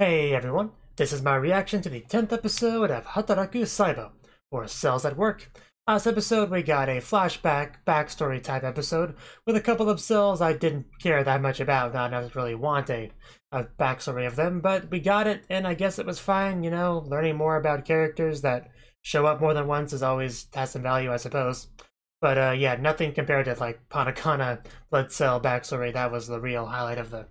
Hey everyone, this is my reaction to the 10th episode of Hataraku Saibo, or Cells at Work. Last episode we got a flashback, backstory type episode with a couple of cells I didn't care that much about, not really want a backstory of them, but we got it and I guess it was fine, you know, learning more about characters that show up more than once is always has some value I suppose. But yeah, nothing compared to like Hanakana Blood Cell backstory, that was the real highlight of the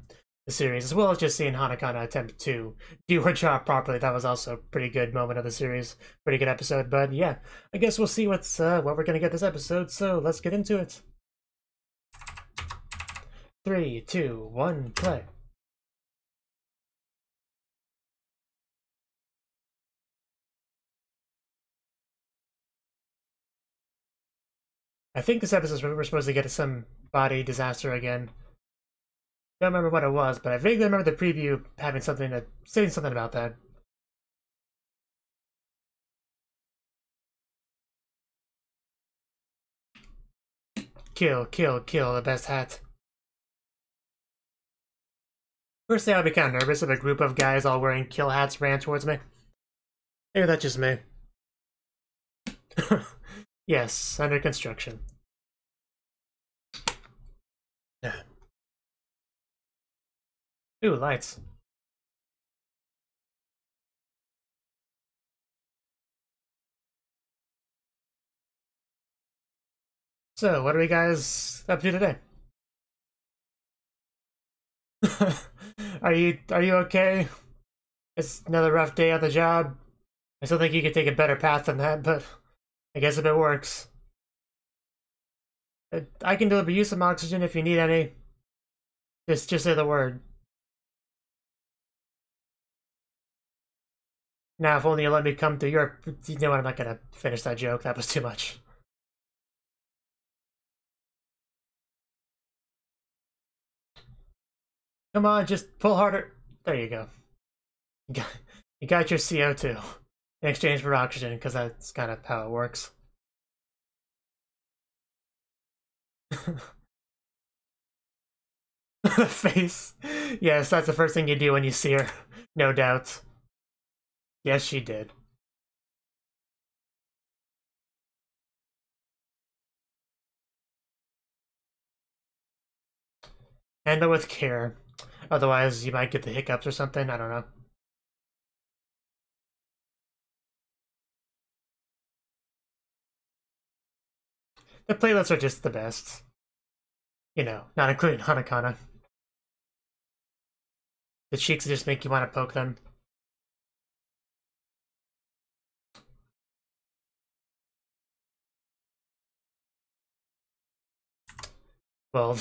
series, as well as just seeing Hanakana attempt to do her job properly. That was also a pretty good moment of the series, pretty good episode. But yeah, I guess we'll see what we're gonna get this episode. So let's get into it. 3, 2, 1, play. I think this episode we're supposed to get some body disaster again. Don't remember what it was, but I vaguely remember the preview having saying something about that. Kill, kill, kill, the best hat. Firstly, I would be kind of nervous if a group of guys all wearing kill hats ran towards me. Maybe that's just me. Yes, under construction. Ooh, lights. So, what are we guys up to today? Are you okay? It's another rough day at the job. I still think you could take a better path than that, but I guess if it works. I can deliver you some oxygen if you need any. Just say the word. Now, if only you let me come to your... You know what, I'm not gonna finish that joke. That was too much. Come on, just pull harder. There you go. You got your CO2 in exchange for oxygen, because that's kind of how it works. The face. Yes, that's the first thing you do when you see her. No doubt. Yes, she did. Handle with care. Otherwise, you might get the hiccups or something. I don't know. The platelets are just the best. You know, not including Hanakana. The cheeks just make you want to poke them. Well,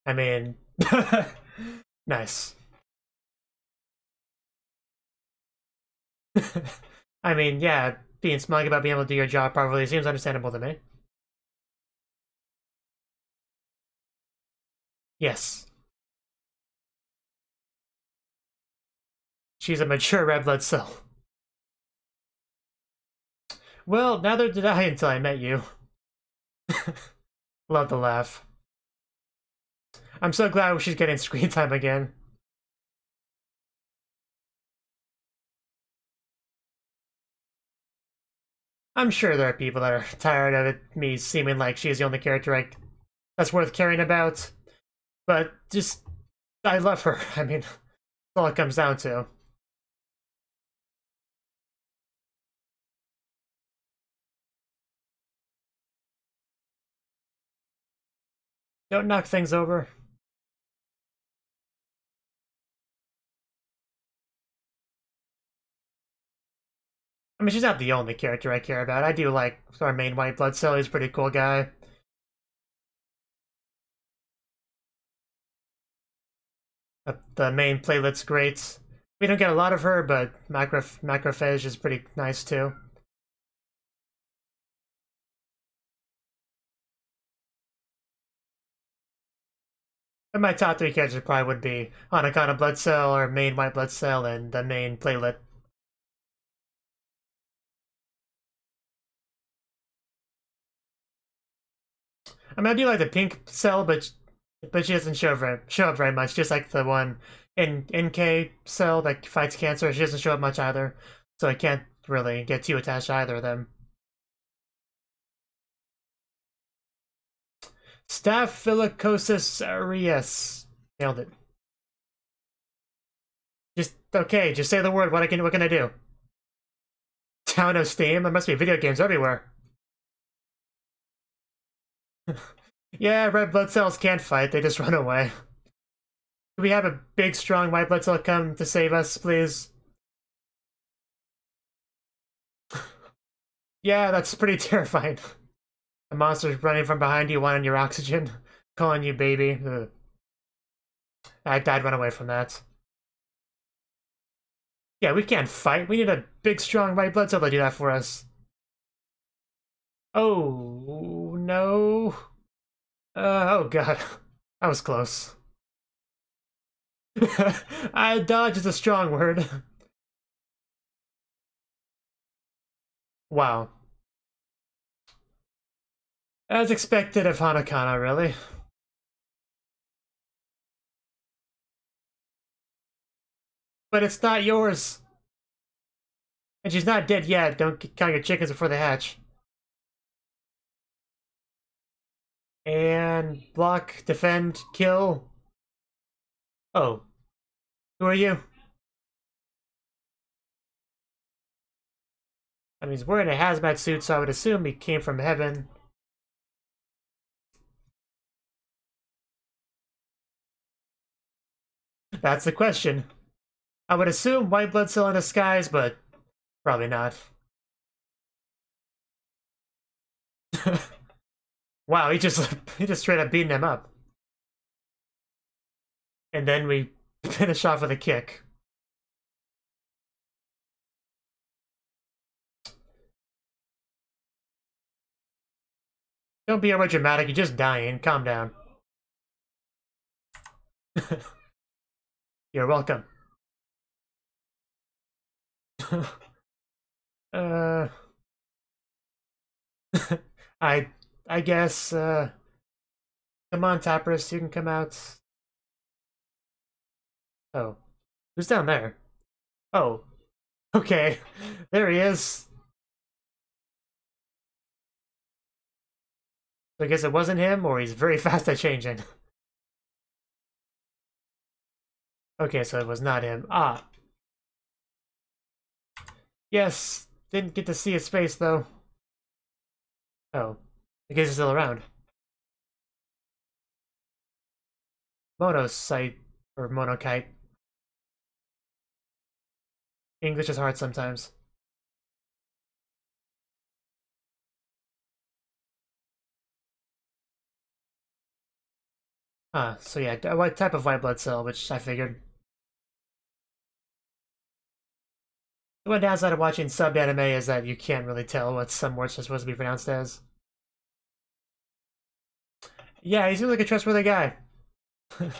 I mean... nice. I mean, yeah, being smug about being able to do your job properly seems understandable to me. Yes. She's a mature red blood cell. Well, neither did I until I met you. Love the laugh. I'm so glad she's getting screen time again. I'm sure there are people that are tired of me seeming like she's the only character that's worth caring about. But just, I love her. I mean, that's all it comes down to. Don't knock things over. I mean, she's not the only character I care about. I do like our main white blood cell. He's a pretty cool guy. The main platelet's great. We don't get a lot of her, but Macrophage is pretty nice too. And my top 3 characters probably would be Hanakana blood cell, or main white blood cell, and the main platelet. I mean, I do like the pink cell, but she doesn't show up very much, just like the one NK cell that fights cancer. She doesn't show up much either, so I can't really get too attached to either of them. Staphylococcus aureus. Nailed it. Just say the word. What can I do? Town of Steam? There must be video games everywhere. Yeah, red blood cells can't fight, they just run away. Can we have a big, strong white blood cell come to save us, please? Yeah, that's pretty terrifying. A monster's running from behind you, wanting your oxygen, calling you baby. Ugh. I'd run away from that. Yeah, we can't fight. We need a big, strong white blood cell to do that for us. Oh, no. Oh, God. That was close. Dodge is a strong word. Wow. As expected of Hanakana, really. But it's not yours. And she's not dead yet. Don't count your chickens before they hatch. And block, defend, kill. Oh. Who are you? I mean, he's wearing a hazmat suit, so I would assume he came from heaven. That's the question. I would assume white blood cell in disguise, but probably not. Wow, he just straight up beating him up. And then we finish off with a kick. Don't be over dramatic, you're just dying. Calm down. You're welcome. I guess, come on, Tapperus, you can come out. Oh. Who's down there? Oh. Okay. There he is. So I guess it wasn't him, or he's very fast at changing. Okay, so it was not him. Ah. Yes. Didn't get to see his face, though. Oh. I guess he's still around. Monocyte. Or Monocyte. English is hard sometimes. So yeah, what type of white blood cell, which I figured. The one downside of watching subbed anime is that you can't really tell what some words are supposed to be pronounced as. Yeah, he seems like a trustworthy guy. This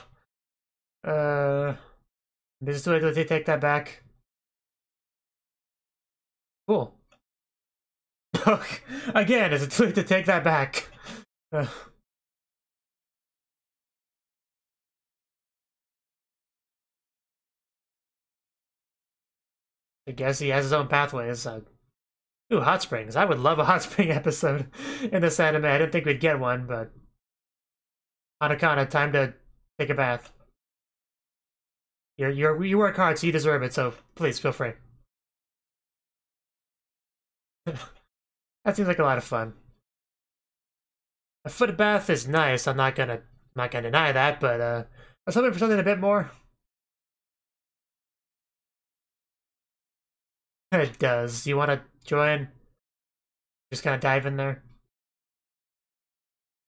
is the way to take that back. Cool. Again, is it too late to take that back? I guess he has his own pathways. Ooh, hot springs. I would love a hot spring episode in this anime. I didn't think we'd get one, but Hanakana, time to take a bath. You work hard, so you deserve it. So please feel free. That seems like a lot of fun. A foot bath is nice. I'm not gonna deny that, but I was hoping for something a bit more. It does. You want to join? Just kind of dive in there.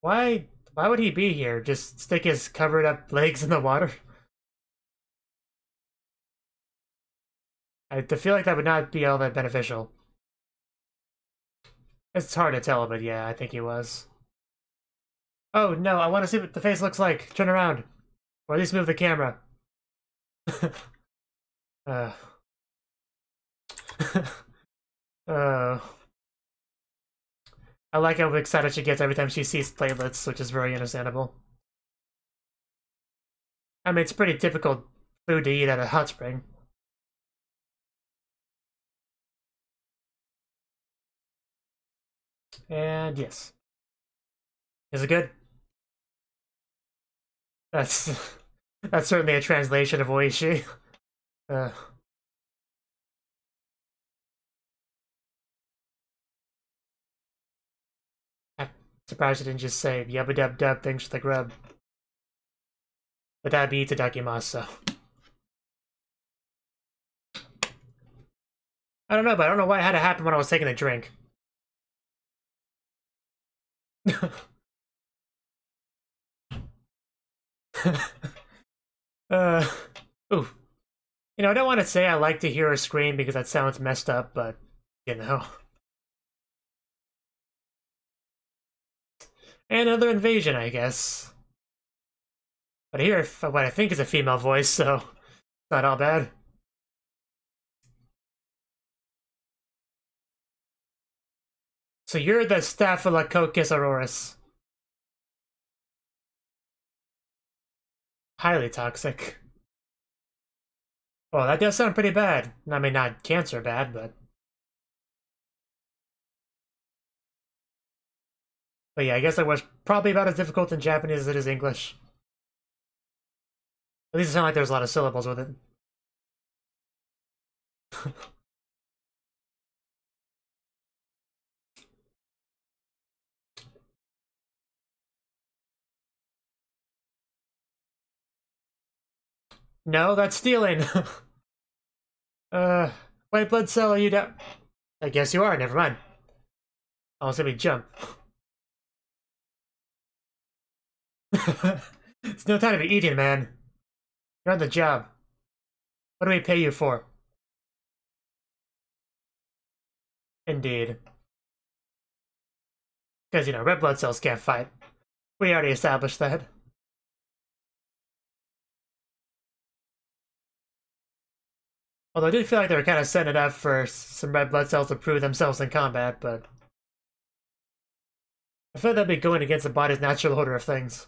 Why would he be here? Just stick his covered up legs in the water? I feel like that would not be all that beneficial. It's hard to tell, but yeah, I think he was. Oh no, I want to see what the face looks like. Turn around. Or at least move the camera. uh. I like how excited she gets every time she sees platelets, which is very understandable. I mean, it's pretty typical food to eat at a hot spring. And yes. Is it good? That's that's certainly a translation of Oishi. I'm surprised you didn't just say yubba dub dub, thanks for the grub. But that'd be itadakimasu. I don't know, but I don't know why it had to happen when I was taking a drink. Ooh. You know, I don't want to say I like to hear her scream because that sounds messed up, but, you know. And another invasion, I guess. But I hear what I think is a female voice, so it's not all bad. So you're the Staphylococcus auroris. Highly toxic. Well, that does sound pretty bad. I mean, not cancer bad, but... But yeah, I guess that was probably about as difficult in Japanese as it is English. At least it sounded like there was a lot of syllables with it. No, that's stealing! White blood cell, are you down? I guess you are, never mind. Almost let me jump. It's no time to be eating, man. You're on the job. What do we pay you for? Indeed. Because, you know, red blood cells can't fight. We already established that. Although I did feel like they were kind of setting it up for some red blood cells to prove themselves in combat, but... I feel like that'd be going against the body's natural order of things.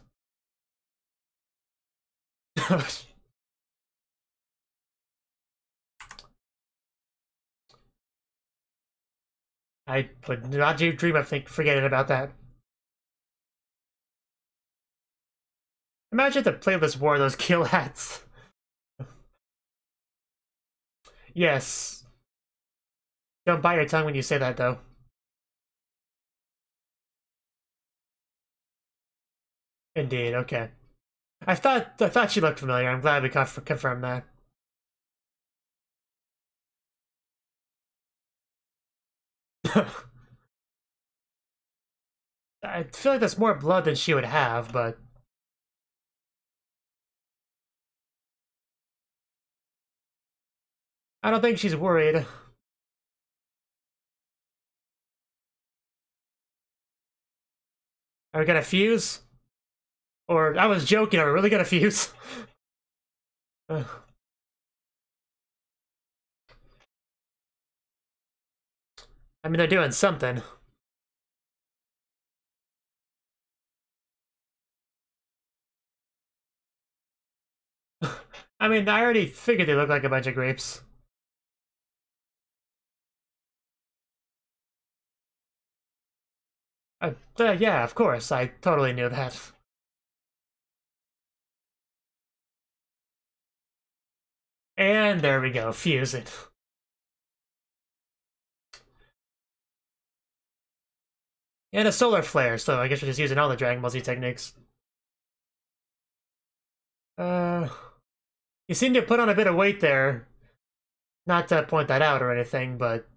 I would not dream of forgetting about that. Imagine the playlist wore those kill hats. Yes. Don't bite your tongue when you say that, though. Indeed, okay. I thought she looked familiar. I'm glad we confirmed that. I feel like that's more blood than she would have, but... I don't think she's worried. Are we gonna fuse? Or, I was joking, are we really gonna fuse? I mean, they're doing something. I mean, I already figured they look like a bunch of grapes. Yeah, of course, I totally knew that. And there we go, fuse it. And a solar flare, so I guess we're just using all the Dragon Ball Z techniques. You seem to put on a bit of weight there. Not to point that out or anything, but...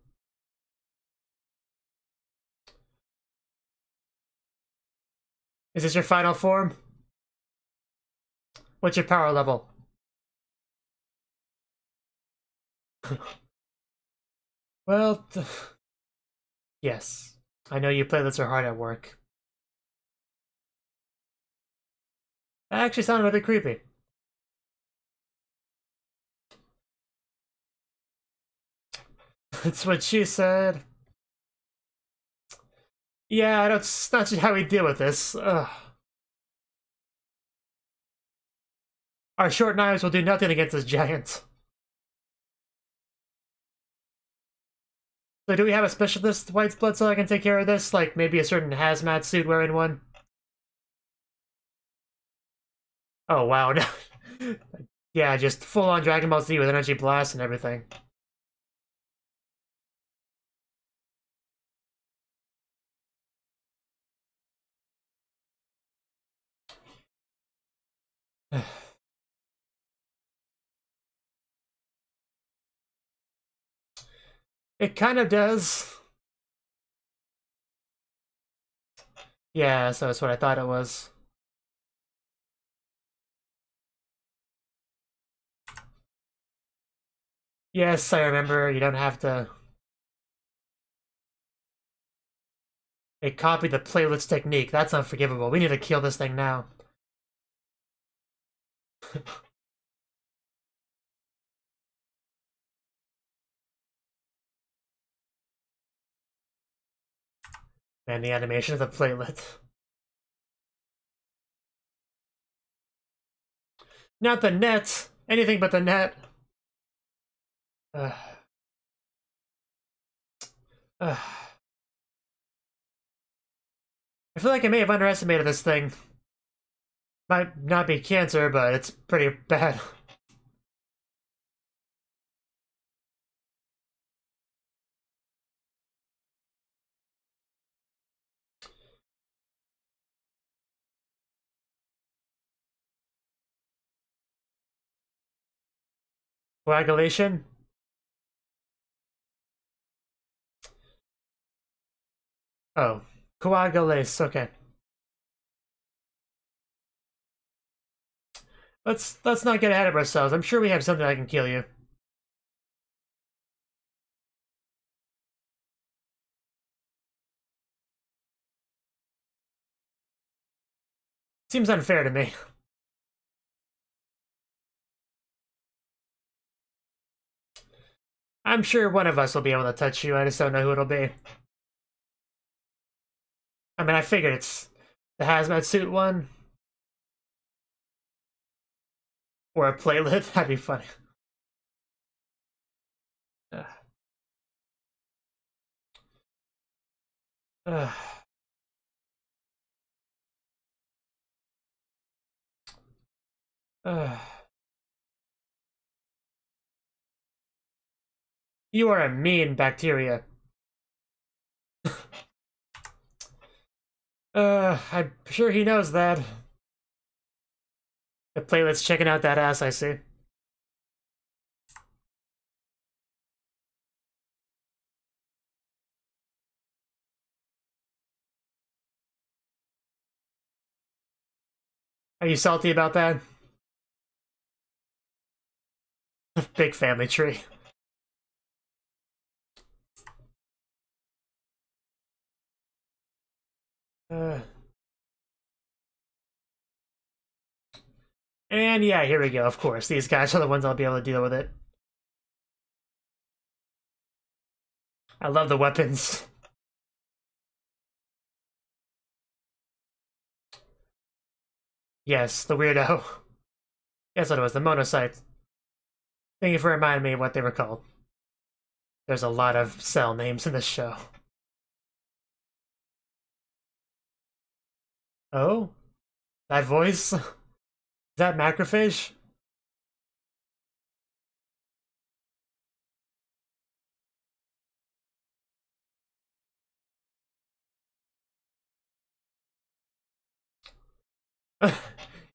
Is this your final form? What's your power level? Well, yes. I know you playlists are hard at work. That actually sounded a bit creepy. That's what she said. Yeah, that's not how we deal with this. Ugh. Our short knives will do nothing against this giant. So do we have a specialist White's Blood so I can take care of this? Like maybe a certain hazmat suit wearing one? Oh wow, no. Yeah, just full-on Dragon Ball Z with energy blast and everything. It kind of does. Yeah, so that's what I thought it was. Yes, I remember. You don't have to... They copied the platelets technique. That's unforgivable. We need to kill this thing now. Man, the animation of the platelet. Not the net! Anything but the net! I feel like I may have underestimated this thing. Might not be cancer, but it's pretty bad. Coagulation? Oh. Coagulase, okay. Let's not get ahead of ourselves. I'm sure we have something that can kill you. Seems unfair to me. I'm sure one of us will be able to touch you, I just don't know who it'll be. I mean, I figured it's the hazmat suit one. Or a platelet, that'd be funny. Uh. Uh. You are a mean bacteria. I'm sure he knows that. The platelet's checking out that ass, I see. Are you salty about that? Big family tree. And yeah, here we go, of course. These guys are the ones I'll be able to deal with it. I love the weapons. Yes, the weirdo. Guess what it was, the Monocyte. Thank you for reminding me of what they were called. There's a lot of cell names in this show. Oh? That voice? Is that Macrophage?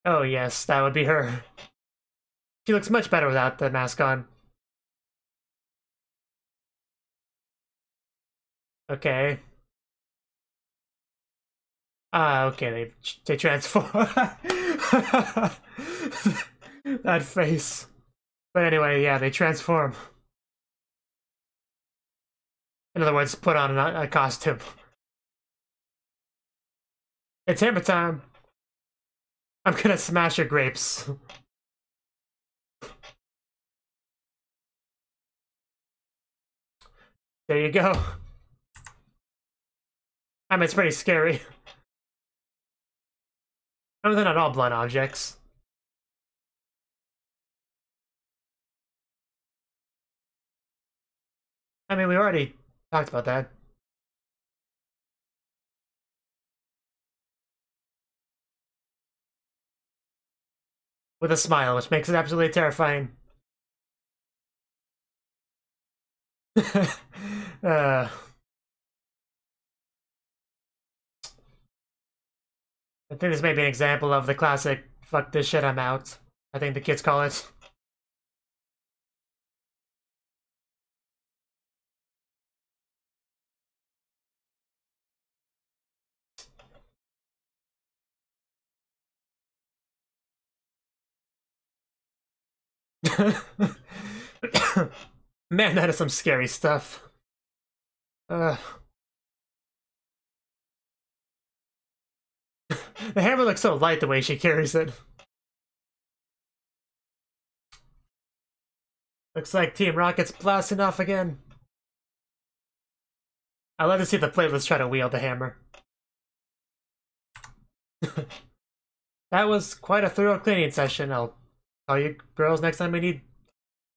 Oh yes, that would be her. She looks much better without the mask on. Okay. Ah, okay, they transform. That face. But anyway, yeah, they transform. In other words, put on a costume. It's hammer time. I'm gonna smash your grapes. There you go. I mean, it's pretty scary. No, they're not all blunt objects. I mean, we already talked about that. With a smile, which makes it absolutely terrifying. I think this may be an example of the classic "fuck this shit, I'm out." I think the kids call it. Man, that is some scary stuff. The hammer looks so light the way she carries it. Looks like Team Rocket's blasting off again. I love to see the playlists try to wield the hammer. That was quite a thorough cleaning session. I'll tell you girls next time we need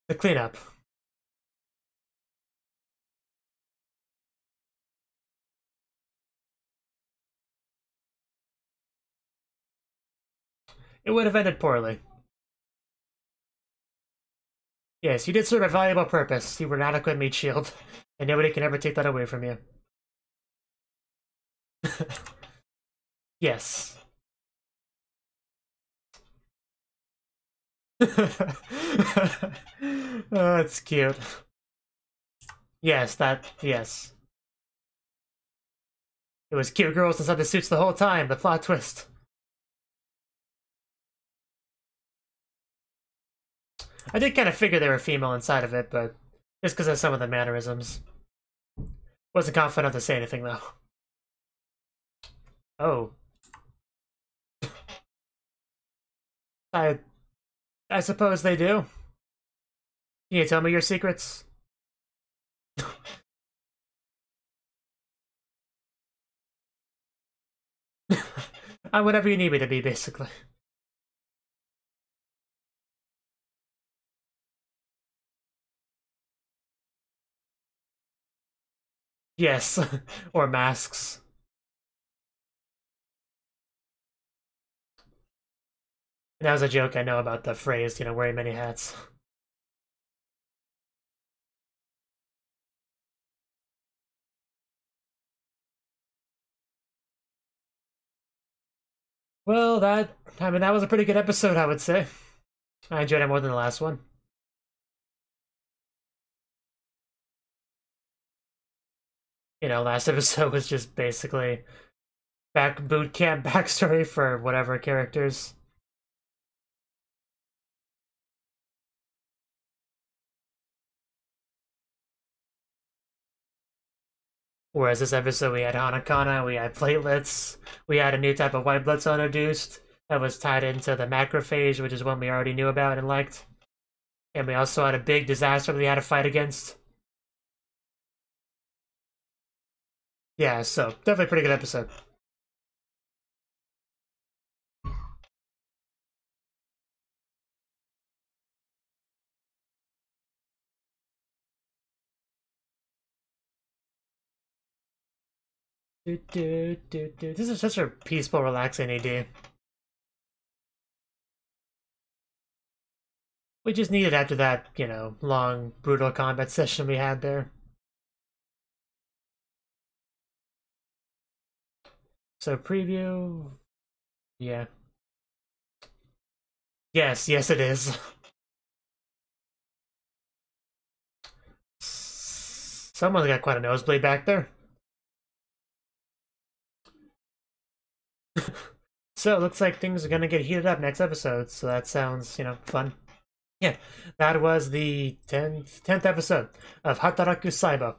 the cleanup. It would have ended poorly. Yes, you did serve a valuable purpose. You were an adequate meat shield, and nobody can ever take that away from you. Yes. Oh, that's cute. Yes, yes. It was cute girls inside the suits the whole time, the plot twist. I did kind of figure they were female inside of it, but just because of some of the mannerisms. Wasn't confident enough to say anything, though. Oh. I suppose they do. Can you tell me your secrets? I'm whatever you need me to be, basically. Yes, or masks. And that was a joke I know about the phrase, you know, wearing many hats. Well, that was a pretty good episode, I would say. I enjoyed it more than the last one. You know, last episode was just basically boot camp backstory for whatever characters. Whereas this episode we had Hanakana, we had platelets, we had a new type of white blood cell introduced that was tied into the macrophage, which is one we already knew about and liked. And we also had a big disaster that we had to fight against. Yeah, so definitely a pretty good episode. This is such a peaceful, relaxing AD. We just needed after that, you know, long, brutal combat session we had there. So preview, yeah. Yes, yes it is. Someone's got quite a nosebleed back there. So it looks like things are gonna get heated up next episode, so that sounds, you know, fun. Yeah, that was the 10th episode of Hataraku Saibo.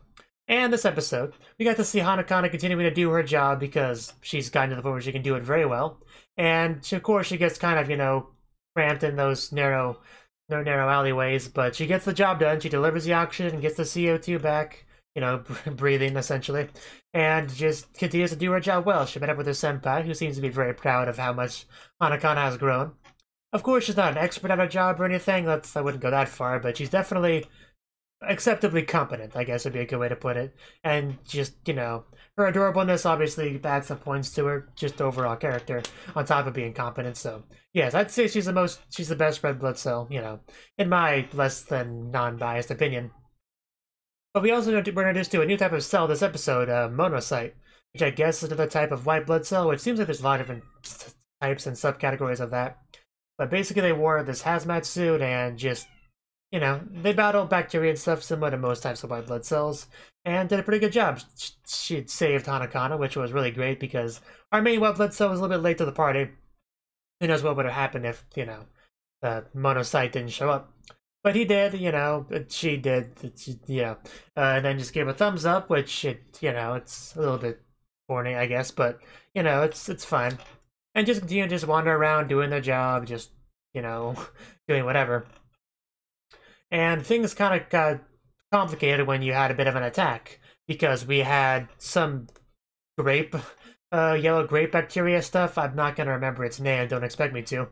And this episode, we got to see Hanakana continuing to do her job because she's gotten to the point where she can do it very well. And of course, she gets kind of, you know, cramped in those narrow alleyways, but she gets the job done. She delivers the oxygen and gets the CO2 back, you know, breathing essentially, and just continues to do her job well. She met up with her senpai, who seems to be very proud of how much Hanakana has grown. Of course, she's not an expert at her job or anything. I wouldn't go that far, but she's definitely acceptably competent, I guess would be a good way to put it. And just, you know, her adorableness obviously adds some points to her, just overall character, on top of being competent. So, yes, I'd say she's the best red blood cell, you know, in my less than non-biased opinion. But we also were introduced to a new type of cell this episode, Monocyte, which I guess is another type of white blood cell, which seems like there's a lot of different types and subcategories of that. But basically they wore this hazmat suit and just, you know, they battled bacteria and stuff similar to most types of white blood cells, and did a pretty good job. She saved Hanakana, which was really great because our main white blood cell was a little bit late to the party. Who knows what would have happened if, you know, the Monocyte didn't show up. But he did, you know, she did, yeah. And then just gave a thumbs up, which, you know, it's a little bit corny, I guess, but, you know, it's fine. And just, you know, just wander around doing their job, just, you know, doing whatever. And things kind of got complicated when you had a bit of an attack, because we had some grape, yellow grape bacteria stuff. I'm not going to remember its name, don't expect me to.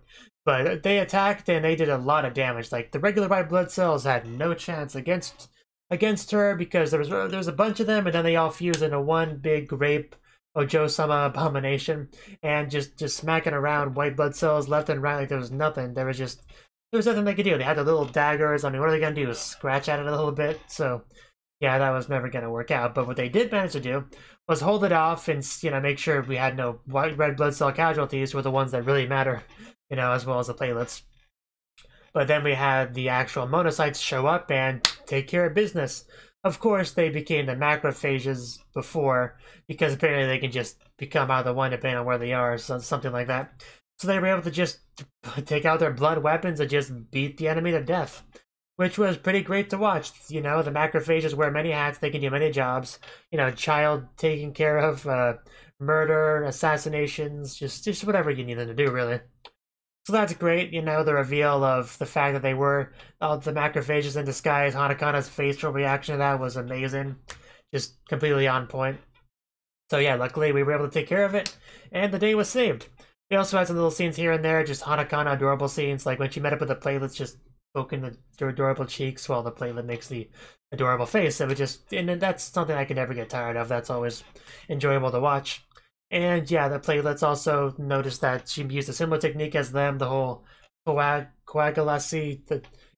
But they attacked and they did a lot of damage. Like, the regular white blood cells had no chance against her because there was a bunch of them, and then they all fused into one big grape Ojo-sama abomination, and just smacking around white blood cells left and right like there was nothing. There was nothing they could do. They had the little daggers. I mean, what are they gonna do? Scratch at it a little bit? So, yeah, that was never gonna work out. But what they did manage to do was hold it off and, you know, make sure we had no red blood cell casualties, were the ones that really matter, you know, as well as the platelets. But then we had the actual monocytes show up and take care of business. Of course, they became the macrophages before, because apparently they can just become either one depending on where they are, so something like that. So they were able to just take out their blood weapons and just beat the enemy to death, which was pretty great to watch. You know, the macrophages wear many hats, they can do many jobs. You know, child taken care of, murder, assassinations, just whatever you need them to do, really. So that's great, you know, the reveal of the fact that they were the macrophages in disguise. Hanakana's facial reaction to that was amazing. Just completely on point. So yeah, luckily we were able to take care of it, and the day was saved. We also had some little scenes here and there, just Hanakana adorable scenes, like when she met up with the platelets, just poking the adorable cheeks while the platelet makes the adorable face. It was just, and that's something I can never get tired of. That's always enjoyable to watch. And yeah, the platelets also noticed that she used a similar technique as them, the whole coagulacy,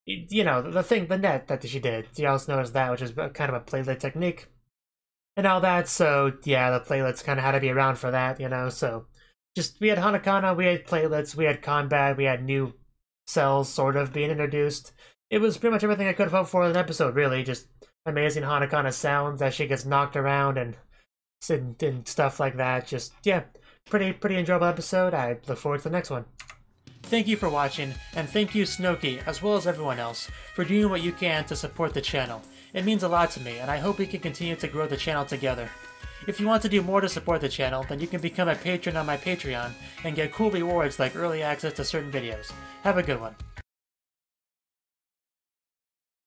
you know, the net that she did. She also noticed that, which is kind of a platelet technique and all that. So yeah, the platelets kind of had to be around for that, you know. So just, we had Hanakana, we had platelets, we had combat, we had new cells sort of being introduced. It was pretty much everything I could have hoped for in an episode, really. Just amazing Hanakana sounds as she gets knocked around and stuff like that. Just, yeah, pretty enjoyable episode. I look forward to the next one. Thank you for watching, and thank you Cnouki, as well as everyone else, for doing what you can to support the channel. It means a lot to me, and I hope we can continue to grow the channel together. If you want to do more to support the channel, then you can become a patron on my Patreon and get cool rewards like early access to certain videos. Have a good one.